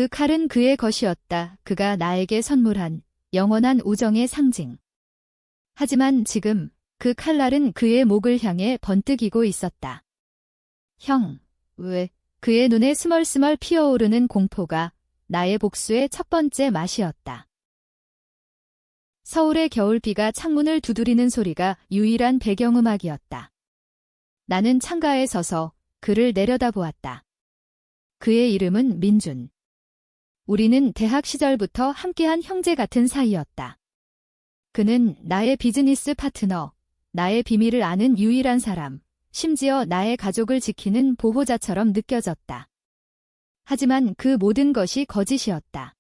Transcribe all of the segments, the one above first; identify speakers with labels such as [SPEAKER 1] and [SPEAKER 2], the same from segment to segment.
[SPEAKER 1] 그 칼은 그의 것이었다. 그가 나에게 선물한 영원한 우정의 상징. 하지만 지금 그 칼날은 그의 목을 향해 번뜩이고 있었다. 형, 왜? 그의 눈에 스멀스멀 피어오르는 공포가 나의 복수의 첫 번째 맛이었다. 서울의 겨울비가 창문을 두드리는 소리가 유일한 배경음악이었다. 나는 창가에 서서 그를 내려다보았다. 그의 이름은 민준. 우리는 대학 시절부터 함께한 형제 같은 사이였다. 그는 나의 비즈니스 파트너, 나의 비밀을 아는 유일한 사람, 심지어 나의 가족을 지키는 보호자처럼 느껴졌다. 하지만 그 모든 것이 거짓이었다.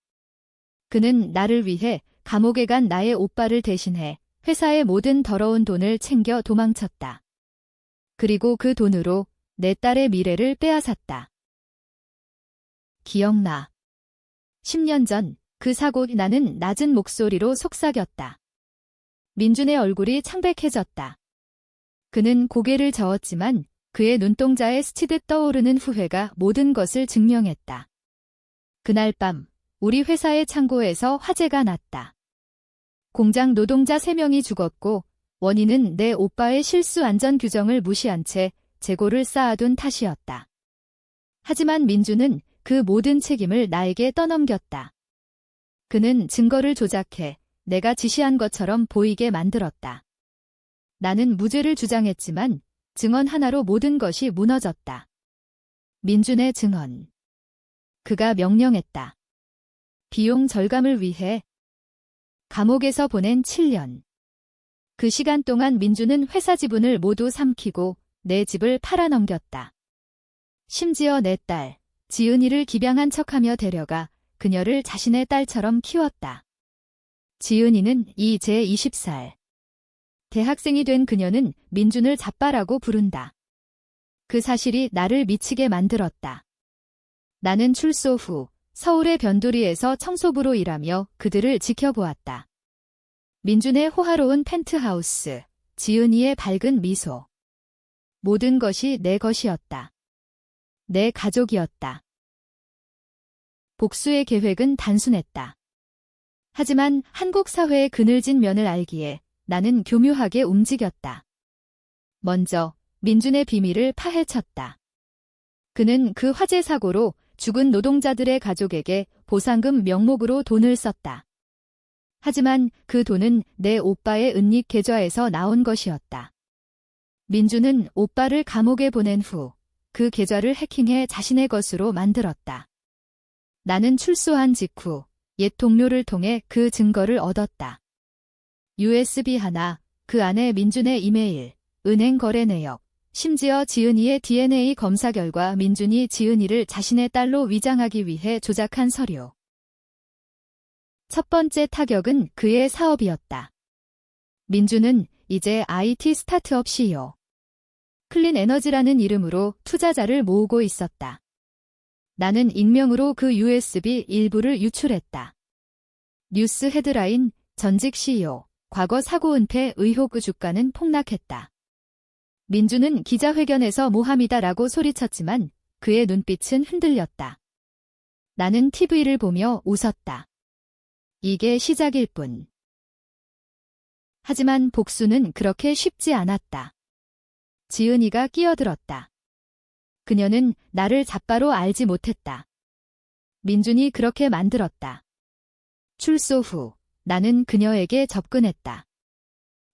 [SPEAKER 1] 그는 나를 위해 감옥에 간 나의 오빠를 대신해 회사의 모든 더러운 돈을 챙겨 도망쳤다. 그리고 그 돈으로 내 딸의 미래를 빼앗았다. 기억나. 10년 전 그 사고. 나는 낮은 목소리로 속삭였다. 민준의 얼굴이 창백해졌다. 그는 고개를 저었지만 그의 눈동자에 스치듯 떠오르는 후회가 모든 것을 증명했다. 그날 밤 우리 회사의 창고에서 화재가 났다. 공장 노동자 3명이 죽었고 원인은 내 오빠의 실수 안전 규정을 무시한 채 재고를 쌓아둔 탓이었다. 하지만 민준은 그 모든 책임을 나에게 떠넘겼다. 그는 증거를 조작해 내가 지시한 것처럼 보이게 만들었다. 나는 무죄를 주장했지만 증언 하나로 모든 것이 무너졌다. 민준의 증언. 그가 명령했다. 비용 절감을 위해 감옥에서 보낸 7년. 그 시간 동안 민준은 회사 지분을 모두 삼키고 내 집을 팔아넘겼다. 심지어 내 딸, 지은이를 기병한 척하며 데려가 그녀를 자신의 딸처럼 키웠다. 지은이는 이제 20살. 대학생이 된 그녀는 민준을 자빠라고 부른다. 그 사실이 나를 미치게 만들었다. 나는 출소 후 서울의 변두리에서 청소부로 일하며 그들을 지켜보았다. 민준의 호화로운 펜트하우스, 지은이의 밝은 미소. 모든 것이 내 것이었다. 내 가족이었다. 복수의 계획은 단순했다. 하지만 한국 사회의 그늘진 면을 알기에 나는 교묘하게 움직였다. 먼저 민준의 비밀을 파헤쳤다. 그는 그 화재 사고로 죽은 노동자들의 가족에게 보상금 명목으로 돈을 썼다. 하지만 그 돈은 내 오빠의 은닉 계좌에서 나온 것이었다. 민준은 오빠를 감옥에 보낸 후 그 계좌를 해킹해 자신의 것으로 만들었다. 나는 출소한 직후 옛 동료를 통해 그 증거를 얻었다. USB 하나, 그 안에 민준의 이메일, 은행 거래 내역, 심지어 지은이의 DNA 검사 결과 민준이 지은이를 자신의 딸로 위장하기 위해 조작한 서류. 첫 번째 타격은 그의 사업이었다. 민준은 이제 IT 스타트업 CEO. 클린 에너지라는 이름으로 투자자를 모으고 있었다. 나는 익명으로 그 USB 일부를 유출했다. 뉴스 헤드라인, 전직 CEO, 과거 사고 은폐 의혹. 주가는 폭락했다. 민준은 기자회견에서 모함이다라고 소리쳤지만 그의 눈빛은 흔들렸다. 나는 TV를 보며 웃었다. 이게 시작일 뿐. 하지만 복수는 그렇게 쉽지 않았다. 지은이가 끼어들었다. 그녀는 나를 자빠로 알지 못했다. 민준이 그렇게 만들었다. 출소 후 나는 그녀에게 접근했다.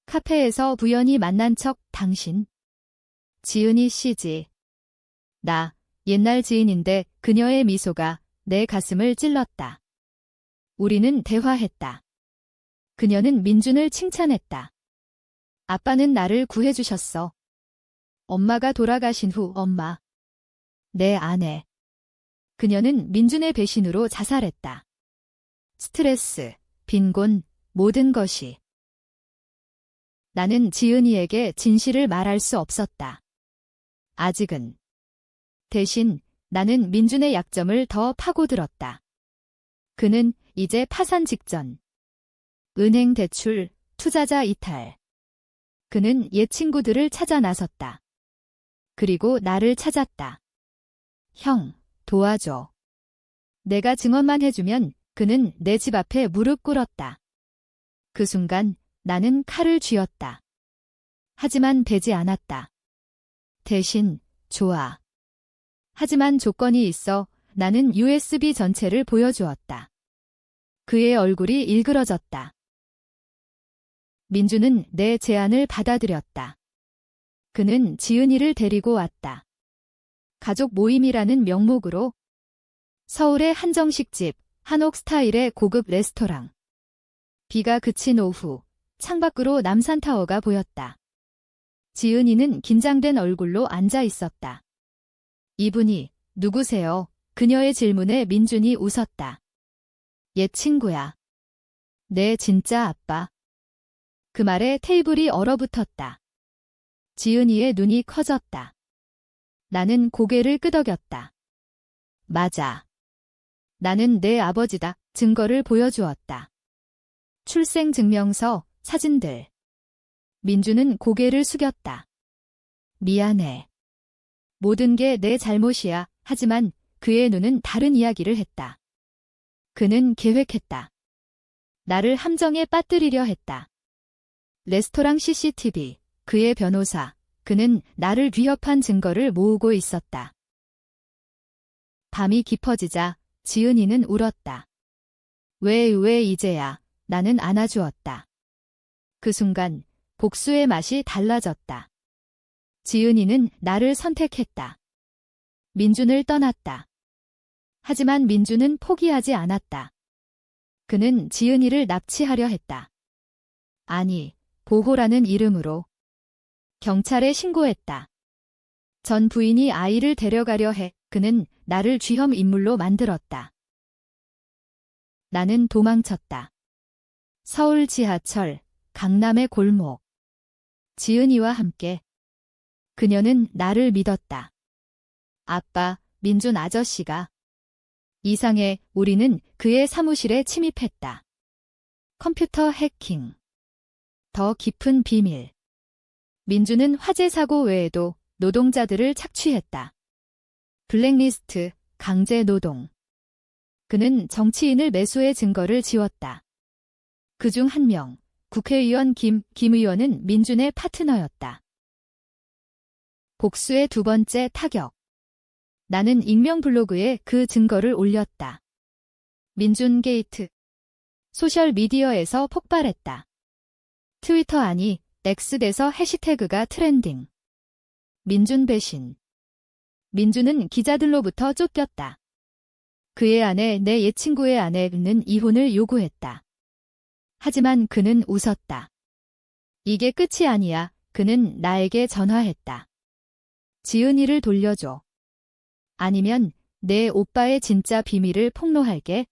[SPEAKER 1] 카페에서 우연히 만난 척. 당신? 지은이 씨지. 나, 옛날 지인인데. 그녀의 미소가 내 가슴을 찔렀다. 우리는 대화했다. 그녀는 민준을 칭찬했다. 아빠는 나를 구해주셨어. 엄마가 돌아가신 후. 엄마. 내 아내. 그녀는 민준의 배신으로 자살했다. 스트레스, 빈곤, 모든 것이. 나는 지은이에게 진실을 말할 수 없었다. 아직은. 대신 나는 민준의 약점을 더 파고들었다. 그는 이제 파산 직전. 은행 대출, 투자자 이탈. 그는 옛 친구들을 찾아 나섰다. 그리고 나를 찾았다. 형, 도와줘. 내가 증언만 해주면 그는 내 집 앞에 무릎 꿇었다. 그 순간 나는 칼을 쥐었다. 하지만 되지 않았다. 대신 좋아. 하지만 조건이 있어. 나는 USB 전체를 보여주었다. 그의 얼굴이 일그러졌다. 민주는 내 제안을 받아들였다. 그는 지은이를 데리고 왔다. 가족 모임이라는 명목으로 서울의 한정식집, 한옥 스타일의 고급 레스토랑. 비가 그친 오후, 창밖으로 남산타워가 보였다. 지은이는 긴장된 얼굴로 앉아 있었다. 이분이 누구세요? 그녀의 질문에 민준이 웃었다. 옛 친구야. 내 진짜 아빠. 그 말에 테이블이 얼어붙었다. 지은이의 눈이 커졌다. 나는 고개를 끄덕였다. 맞아. 나는 내 아버지다. 증거를 보여주었다. 출생증명서, 사진들. 민주는 고개를 숙였다. 미안해. 모든 게 내 잘못이야. 하지만 그의 눈은 다른 이야기를 했다. 그는 계획했다. 나를 함정에 빠뜨리려 했다. 레스토랑 CCTV, 그의 변호사, 그는 나를 위협한 증거를 모으고 있었다. 밤이 깊어지자 지은이는 울었다. 왜 이제야? 나는 안아주었다. 그 순간 복수의 맛이 달라졌다. 지은이는 나를 선택했다. 민준을 떠났다. 하지만 민준은 포기하지 않았다. 그는 지은이를 납치하려 했다. 아니, 보호라는 이름으로. 경찰에 신고했다. 전 부인이 아이를 데려가려 해. 그는 나를 쥐험 인물로 만들었다. 나는 도망쳤다. 서울 지하철, 강남의 골목. 지은이와 함께. 그녀는 나를 믿었다. 아빠, 민준 아저씨가. 이상해. 우리는 그의 사무실에 침입했다. 컴퓨터 해킹. 더 깊은 비밀. 민준은 화재 사고 외에도 노동자들을 착취했다. 블랙리스트, 강제 노동. 그는 정치인을 매수해 증거를 지웠다. 그중 한 명, 국회의원 김 의원은 민준의 파트너였다. 복수의 두 번째 타격. 나는 익명 블로그에 그 증거를 올렸다. 민준 게이트. 소셜미디어에서 폭발했다. 트위터 아니, X에서 해시태그가 트렌딩. 민준 배신. 민준은 기자들로부터 쫓겼다. 그의 아내, 내 옛 친구의 아내는 이혼을 요구했다. 하지만 그는 웃었다. 이게 끝이 아니야. 그는 나에게 전화했다. 지은이를 돌려줘. 아니면 내 오빠의 진짜 비밀을 폭로할게.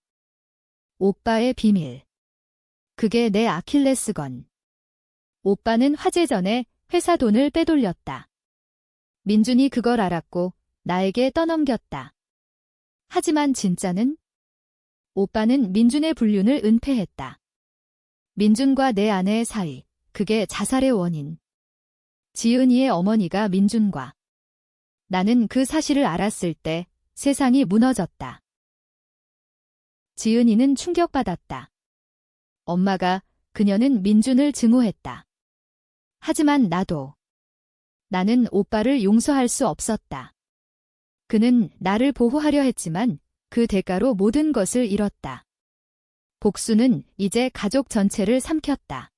[SPEAKER 1] 오빠의 비밀. 그게 내 아킬레스건. 오빠는 화재 전에 회사 돈을 빼돌렸다. 민준이 그걸 알았고 나에게 떠넘겼다. 하지만 진짜는? 오빠는 민준의 불륜을 은폐했다. 민준과 내 아내의 사이, 그게 자살의 원인. 지은이의 어머니가 민준과. 나는 그 사실을 알았을 때 세상이 무너졌다. 지은이는 충격받았다. 엄마가, 그녀는 민준을 증오했다. 하지만 나도. 나는 오빠를 용서할 수 없었다. 그는 나를 보호하려 했지만 그 대가로 모든 것을 잃었다. 복수는 이제 가족 전체를 삼켰다.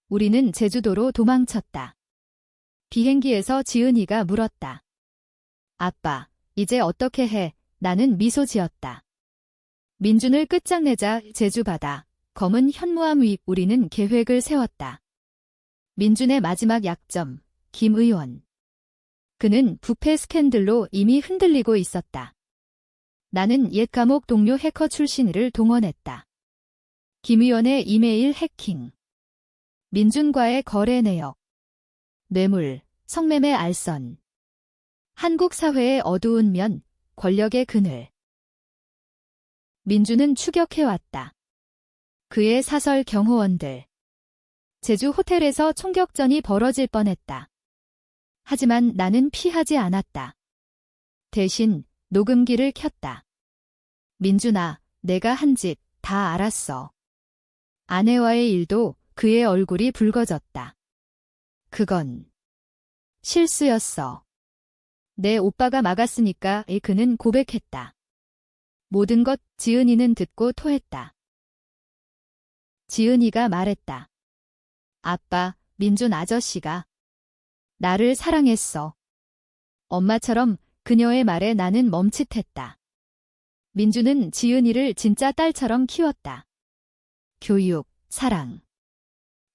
[SPEAKER 1] 우리는 제주도로 도망쳤다. 비행기에서 지은이가 물었다. 아빠, 이제 어떻게 해? 나는 미소 지었다. 민준을 끝장내자. 제주바다, 검은 현무암 위. 우리는 계획을 세웠다. 민준의 마지막 약점, 김 의원. 그는 부패 스캔들로 이미 흔들리고 있었다. 나는 옛 감옥 동료 해커 출신을 동원했다. 김 의원의 이메일 해킹. 민준과의 거래 내역. 뇌물, 성매매 알선. 한국 사회의 어두운 면, 권력의 그늘. 민준은 추격해왔다. 그의 사설 경호원들. 제주 호텔에서 총격전이 벌어질 뻔했다. 하지만 나는 피하지 않았다. 대신 녹음기를 켰다. 민준아, 내가 한 짓 다 알았어. 아내와의 일도 그의 얼굴이 붉어졌다. 그건 실수였어. 내 오빠가 막았으니까 그는 고백했다. 모든 것 지은이는 듣고 토했다. 지은이가 말했다. 아빠, 민준 아저씨가 나를 사랑했어. 엄마처럼 그녀의 말에 나는 멈칫했다. 민준은 지은이를 진짜 딸처럼 키웠다. 교육, 사랑.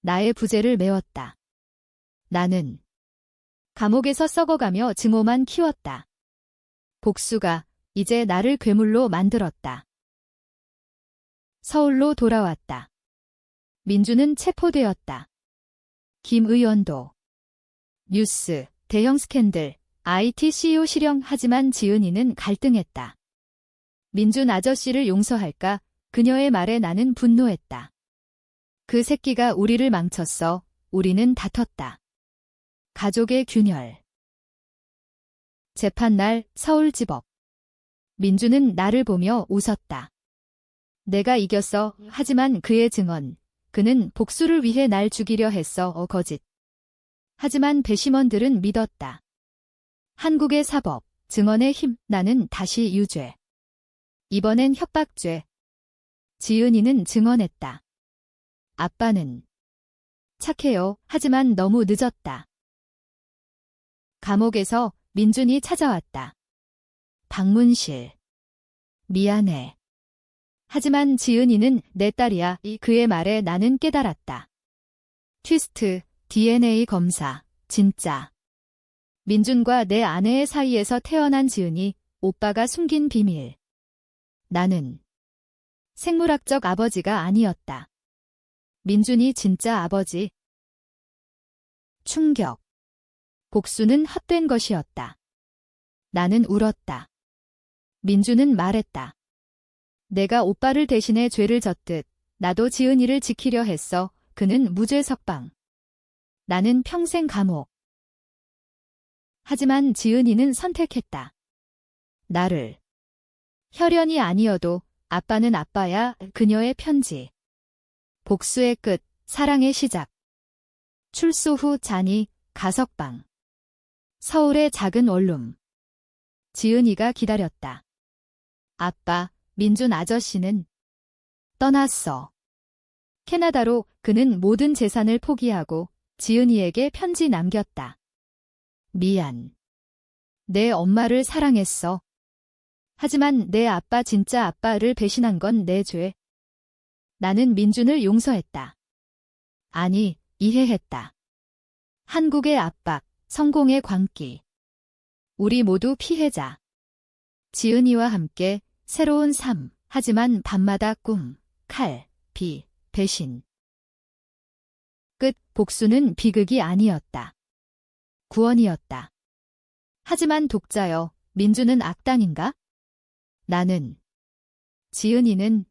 [SPEAKER 1] 나의 부재를 메웠다. 나는 감옥에서 썩어가며 증오만 키웠다. 복수가 이제 나를 괴물로 만들었다. 서울로 돌아왔다. 민준은 체포되었다. 김 의원도. 뉴스, 대형 스캔들, IT CEO 실형. 하지만 지은이는 갈등했다. 민준 아저씨를 용서할까? 그녀의 말에 나는 분노했다. 그 새끼가 우리를 망쳤어. 우리는 다퉜다. 가족의 균열. 재판날 서울지법. 민준은 나를 보며 웃었다. 내가 이겼어. 하지만 그의 증언. 그는 복수를 위해 날 죽이려 했어. 거짓. 하지만 배심원들은 믿었다. 한국의 사법, 증언의 힘. 나는 다시 유죄. 이번엔 협박죄. 지은이는 증언했다. 아빠는 착해요. 하지만 너무 늦었다. 감옥에서 민준이 찾아왔다. 방문실. 미안해. 하지만 지은이는 내 딸이야. 그의 말에 나는 깨달았다. 트위스트, DNA 검사, 진짜. 민준과 내 아내의 사이에서 태어난 지은이, 오빠가 숨긴 비밀. 나는 생물학적 아버지가 아니었다. 민준이 진짜 아버지. 충격. 복수는 헛된 것이었다. 나는 울었다. 민준은 말했다. 내가 오빠를 대신해 죄를 졌듯 나도 지은이를 지키려 했어. 그는 무죄 석방. 나는 평생 감옥. 하지만 지은이는 선택했다. 나를. 혈연이 아니어도 아빠는 아빠야. 그녀의 편지. 복수의 끝, 사랑의 시작. 출소 후 잔이, 가석방. 서울의 작은 원룸. 지은이가 기다렸다. 아빠, 민준 아저씨는 떠났어. 캐나다로. 그는 모든 재산을 포기하고 지은이에게 편지 남겼다. 미안. 내 엄마를 사랑했어. 하지만 내 아빠, 진짜 아빠를 배신한 건 내 죄. 나는 민준을 용서했다. 아니, 이해했다. 한국의 압박, 성공의 광기. 우리 모두 피해자. 지은이와 함께 새로운 삶. 하지만 밤마다 꿈, 칼, 비, 배신. 끝. 복수는 비극이 아니었다. 구원이었다. 하지만 독자여, 민준은 악당인가? 나는. 지은이는